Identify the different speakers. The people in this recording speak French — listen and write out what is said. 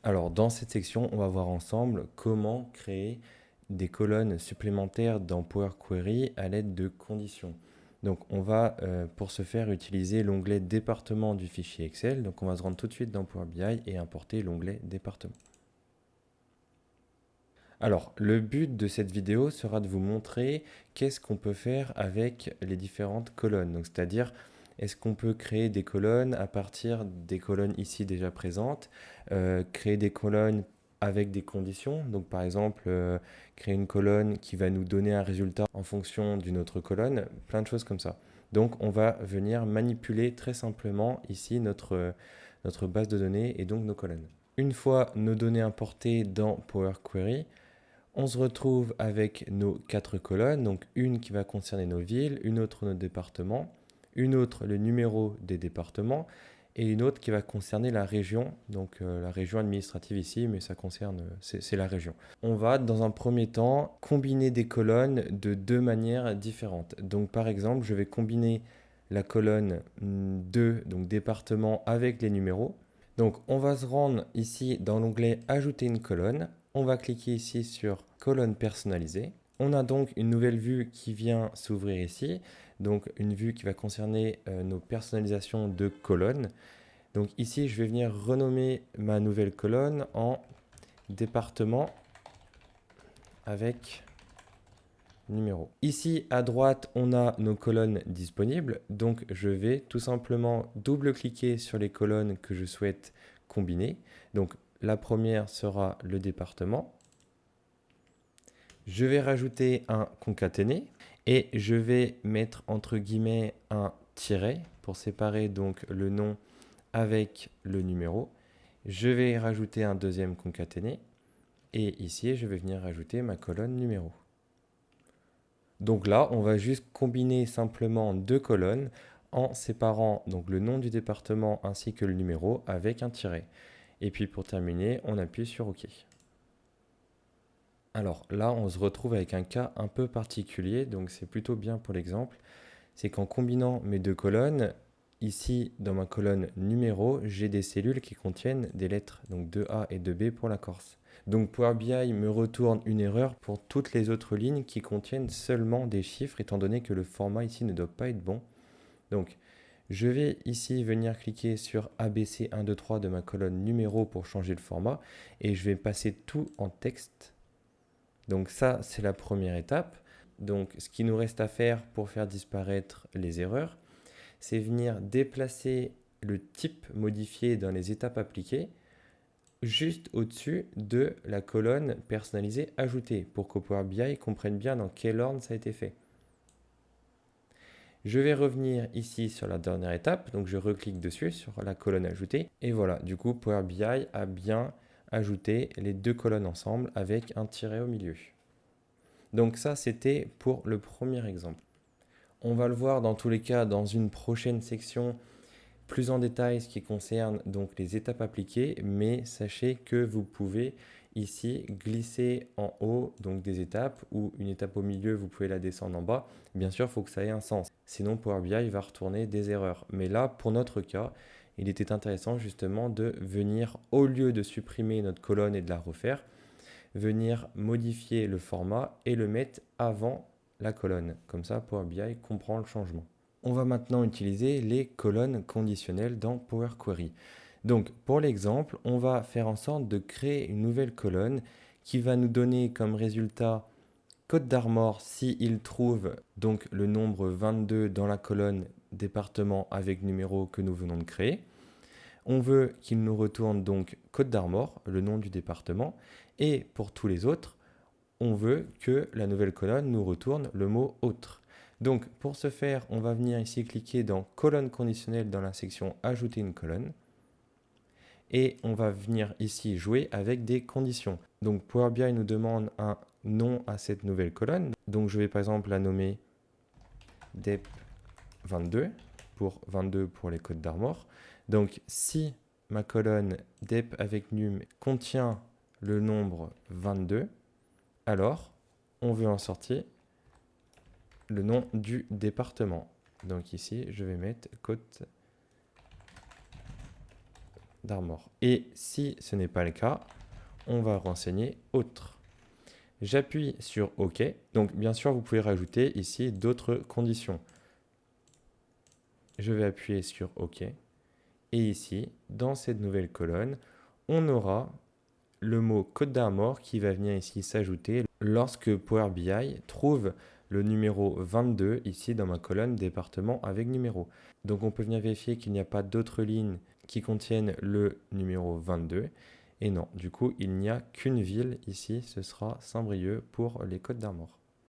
Speaker 1: Alors, dans cette section, on va voir ensemble comment créer des colonnes supplémentaires dans Power Query à l'aide de conditions. Donc, on va pour ce faire utiliser l'onglet département du fichier Excel. Donc, on va se rendre tout de suite dans Power BI et importer l'onglet département. Alors, le but de cette vidéo sera de vous montrer qu'est-ce qu'on peut faire avec les différentes colonnes. Donc, c'est-à-dire, est-ce qu'on peut créer des colonnes à partir des colonnes ici déjà présentes, créer des colonnes avec des conditions. Donc, par exemple, créer une colonne qui va nous donner un résultat en fonction d'une autre colonne, plein de choses comme ça. Donc, on va venir manipuler très simplement ici notre base de données et donc nos colonnes. Une fois nos données importées dans Power Query, on se retrouve avec nos 4 colonnes, donc une qui va concerner nos villes, une autre nos départements, une autre le numéro des départements et une autre qui va concerner la région, donc la région administrative ici, mais ça concerne, c'est la région. On va dans un premier temps combiner des colonnes de deux manières différentes. Donc par exemple, je vais combiner la colonne 2, donc département, avec les numéros. Donc on va se rendre ici dans l'onglet ajouter une colonne. On va cliquer ici sur colonne personnalisée. On a donc une nouvelle vue qui vient s'ouvrir ici. Donc une vue qui va concerner nos personnalisations de colonnes. Donc ici, je vais venir renommer ma nouvelle colonne en département avec numéro. Ici à droite, on a nos colonnes disponibles. Donc je vais tout simplement double-cliquer sur les colonnes que je souhaite combiner. Donc la première sera le département. Je vais rajouter un concaténé et je vais mettre entre guillemets un tiret pour séparer donc le nom avec le numéro. Je vais rajouter un deuxième concaténé et ici je vais venir rajouter ma colonne numéro. Donc là, on va juste combiner simplement deux colonnes en séparant donc le nom du département ainsi que le numéro avec un tiret. Et puis pour terminer, on appuie sur OK. Alors là, on se retrouve avec un cas un peu particulier, donc c'est plutôt bien pour l'exemple. C'est qu'en combinant mes deux colonnes, ici dans ma colonne numéro, j'ai des cellules qui contiennent des lettres, donc 2A et 2B pour la Corse. Donc Power BI me retourne une erreur pour toutes les autres lignes qui contiennent seulement des chiffres, étant donné que le format ici ne doit pas être bon. Donc je vais ici venir cliquer sur ABC 1, 2, 3 de ma colonne numéro pour changer le format et je vais passer tout en texte. Donc ça, c'est la première étape. Donc ce qui nous reste à faire pour faire disparaître les erreurs, c'est venir déplacer le type modifié dans les étapes appliquées juste au-dessus de la colonne personnalisée ajoutée pour que Power BI comprenne bien dans quel ordre ça a été fait. Je vais revenir ici sur la dernière étape, donc je reclique dessus sur la colonne ajoutée et voilà, du coup Power BI a bien ajouté les deux colonnes ensemble avec un tiret au milieu. Donc ça, c'était pour le premier exemple. On va le voir dans tous les cas dans une prochaine section plus en détail ce qui concerne donc les étapes appliquées, mais sachez que vous pouvez ici glisser en haut donc des étapes ou une étape au milieu, vous pouvez la descendre en bas. Bien sûr, il faut que ça ait un sens. Sinon, Power BI va retourner des erreurs. Mais là, pour notre cas, il était intéressant justement de venir, au lieu de supprimer notre colonne et de la refaire, venir modifier le format et le mettre avant la colonne. Comme ça, Power BI comprend le changement. On va maintenant utiliser les colonnes conditionnelles dans Power Query. Donc, pour l'exemple, on va faire en sorte de créer une nouvelle colonne qui va nous donner comme résultat Côte d'Armor s'il trouve donc le nombre 22 dans la colonne département avec numéro que nous venons de créer. On veut qu'il nous retourne donc Côte d'Armor, le nom du département, et pour tous les autres, on veut que la nouvelle colonne nous retourne le mot autre. Donc pour ce faire, on va venir ici cliquer dans colonne conditionnelle dans la section ajouter une colonne. Et on va venir ici jouer avec des conditions. Donc Power BI nous demande un nom à cette nouvelle colonne. Donc je vais par exemple la nommer dep22 pour 22 pour les Côtes d'Armor. Donc si ma colonne dep avec num contient le nombre 22, alors on veut en sortir le nom du département. Donc ici, je vais mettre Côte d'Armor. Et si ce n'est pas le cas, on va renseigner autre. J'appuie sur OK. Donc bien sûr, vous pouvez rajouter ici d'autres conditions. Je vais appuyer sur OK. Et ici, dans cette nouvelle colonne, on aura le mot code d'Armor qui va venir ici s'ajouter lorsque Power BI trouve le numéro 22 ici dans ma colonne département avec numéro. Donc on peut venir vérifier qu'il n'y a pas d'autres lignes qui contiennent le numéro 22. Et non, du coup, il n'y a qu'une ville ici, ce sera Saint-Brieuc pour les codes d'Armor.